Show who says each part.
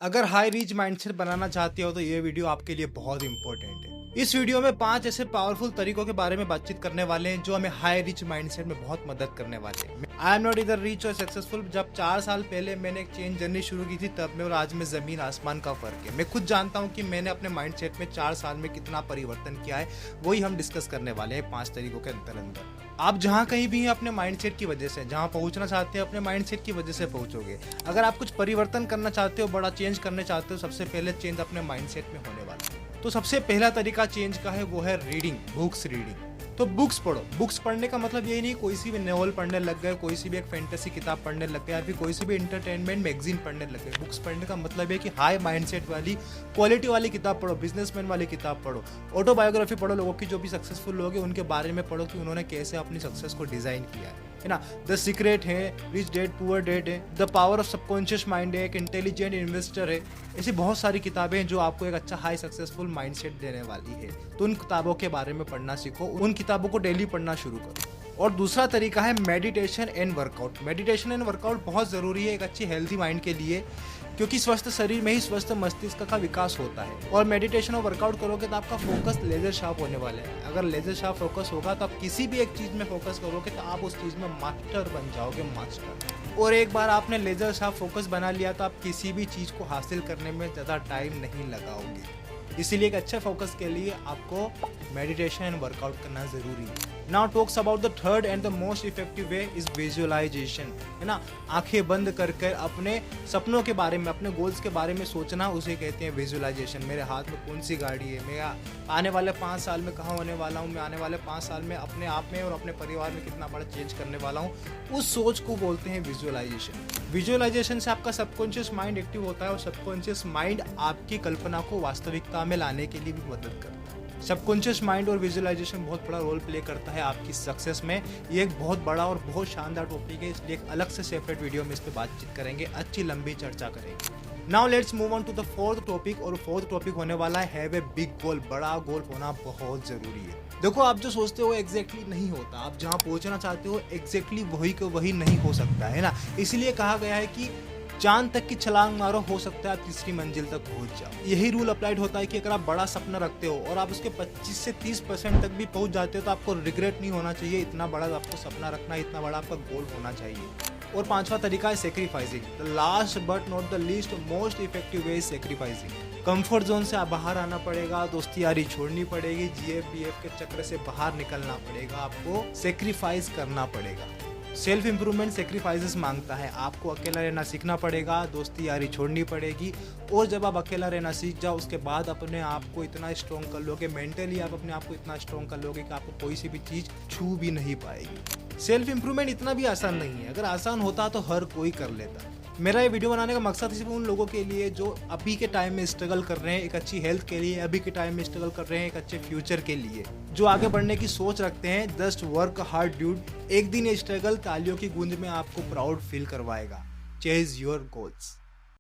Speaker 1: अगर high reach mindset बनाना चाहते हो तो ये वीडियो आपके लिए बहुत इंपॉर्टेंट है। इस वीडियो में 5 ऐसे पावरफुल तरीकों के बारे में बातचीत करने वाले हैं जो हमें हाई रीच माइंडसेट में बहुत मदद करने वाले हैं। आई एम नॉट इधर रीच और सक्सेसफुल। जब 4 साल पहले मैंने एक चेंज जर्नी शुरू की थी तब में और आज में जमीन आसमान का फर्क है। मैं खुद जानता हूँ कि मैंने अपने माइंडसेट में 4 साल में कितना परिवर्तन किया है। वही हम डिस्कस करने वाले हैं 5 तरीकों के अंदर। आप जहाँ कहीं भी हैं अपने माइंडसेट की वजह से, जहाँ पहुँचना चाहते हैं अपने माइंडसेट की वजह से पहुँचोगे। अगर आप कुछ परिवर्तन करना चाहते हो, बड़ा चेंज करने चाहते हो, सबसे पहले चेंज अपने माइंडसेट में होने वाला है। तो सबसे पहला तरीका चेंज का है वो है रीडिंग, बुक्स रीडिंग। तो बुक्स पढ़ो। बुक्स पढ़ने का मतलब यही नहीं कोई सी भी नॉवल पढ़ने लग गए, कोई सी भी एक फैंटेसी किताब पढ़ने लग गए या फिर कोई सी भी इंटरटेनमेंट मैगजीन पढ़ने लग गए। बुक्स पढ़ने का मतलब है कि हाई माइंडसेट वाली, क्वालिटी वाली किताब पढ़ो, बिजनेसमैन वाली किताब पढ़ो, ऑटोबायोग्राफी पढ़ो, लोगों की जो भी सक्सेसफुल लोग हैं उनके बारे में पढ़ो कि उन्होंने कैसे अपनी सक्सेस को डिजाइन किया है ना। द सीक्रेट है, रिच डैड पुअर डैड है, the power of subconscious mind है, एक इंटेलिजेंट इन्वेस्टर है। ऐसी बहुत सारी किताबें हैं जो आपको एक अच्छा हाई सक्सेसफुल माइंडसेट देने वाली है। तो उन किताबों के बारे में पढ़ना सीखो, उन किताबों को डेली पढ़ना शुरू करो। और दूसरा तरीका है meditation and workout. Meditation and workout बहुत ज़रूरी है एक अच्छी हेल्थी माइंड के लिए, क्योंकि स्वस्थ शरीर में ही स्वस्थ मस्तिष्क का विकास होता है। और मेडिटेशन और वर्कआउट करोगे तो आपका फोकस लेजर शार्प होने वाला है। अगर लेजर शार्प फोकस होगा तो आप किसी भी एक चीज़ में फोकस करोगे तो आप उस चीज़ में मास्टर बन जाओगे, मास्टर। और एक बार आपने लेजर शार्प फोकस बना लिया तो आप किसी भी चीज़ को हासिल करने में ज़्यादा टाइम नहीं लगाओगे। इसीलिए एक अच्छे फोकस के लिए आपको मेडिटेशन एंड वर्कआउट करना जरूरी है। Now talks about the third and the most effective way is visualisation, है ना। आंखें बंद कर कर अपने सपनों के बारे में, अपने गोल्स के बारे में सोचना, उसे कहते हैं विजुअलाइजेशन। मेरे हाथ में कौन सी गाड़ी है, मैं आने वाले 5 साल में कहाँ होने वाला हूँ, मैं आने वाले 5 साल में अपने आप में और अपने परिवार में कितना बड़ा चेंज करने वाला हूँ, उस सोच को बोलते हैं विजुअलाइजेशन। विजुअलाइजेशन से आपका सबकॉन्शियस माइंड एक्टिव होता है और सबकॉन्शियस माइंड आपकी कल्पना को वास्तविकता में लाने के लिए भी मदद करता है। सबकॉन्शियस माइंड और विजुअलाइजेशन बहुत बड़ा रोल प्ले करता है आपकी सक्सेस में। ये एक बहुत बड़ा और बहुत शानदार टॉपिक है, इसलिए एक अलग से सेपरेट वीडियो में इस पर बातचीत करेंगे, अच्छी लंबी चर्चा करेंगे। Now let's move on to the fourth topic. और फोर्थ टॉपिक होने वाला है हैव ए बिग गोल। बड़ा गोल होना बहुत जरूरी है। देखो, आप जो सोचते हो एग्जैक्टली नहीं होता, आप जहाँ पहुँचना चाहते हो एग्जैक्टली वही को वही नहीं हो सकता, है ना। इसलिए कहा गया है कि चांद तक की छलांग मारो, हो सकता है आप तीसरी मंजिल तक पहुंच जाओ। यही रूल अप्लाइड होता है कि अगर आप बड़ा सपना रखते हो और आप उसके 25 से 30% तक भी पहुंच जाते हो तो आपको रिग्रेट नहीं होना चाहिए। इतना बड़ा आपको सपना रखना, इतना बड़ा आपका गोल होना चाहिए। और 5वां तरीका है sacrificing. The last but not the least most effective way is sacrificing. Comfort zone से आप बाहर आना पड़ेगा, दोस्ती यारी छोड़नी पड़ेगी, GF-BF के चक्र से बाहर निकलना पड़ेगा, आपको सेक्रीफाइस करना पड़ेगा। सेल्फ इंप्रूवमेंट सेक्रीफाइसेस मांगता है। आपको अकेला रहना सीखना पड़ेगा, दोस्ती यारी छोड़नी पड़ेगी। और जब आप अकेला रहना सीख जाओ उसके बाद अपने आप को इतना स्ट्रॉन्ग कर लोगे, मेंटली आप अपने आप को इतना स्ट्रॉन्ग कर लोगे कि आपको कोई सी भी चीज़ छू भी नहीं पाएगी। सेल्फ इंप्रूवमेंट इतना भी आसान नहीं है। अगर आसान होता तो हर कोई कर लेता। मेरा ये वीडियो बनाने का मकसद सिर्फ उन लोगों के लिए जो अभी के टाइम में स्ट्रगल कर रहे हैं एक अच्छी हेल्थ के लिए, अभी के टाइम में स्ट्रगल कर रहे हैं एक अच्छे फ्यूचर के लिए, जो आगे बढ़ने की सोच रखते हैं। Just work hard dude. एक दिन ये स्ट्रगल तालियों की गूंज में आपको प्राउड फील करवाएगा। Chase your goals.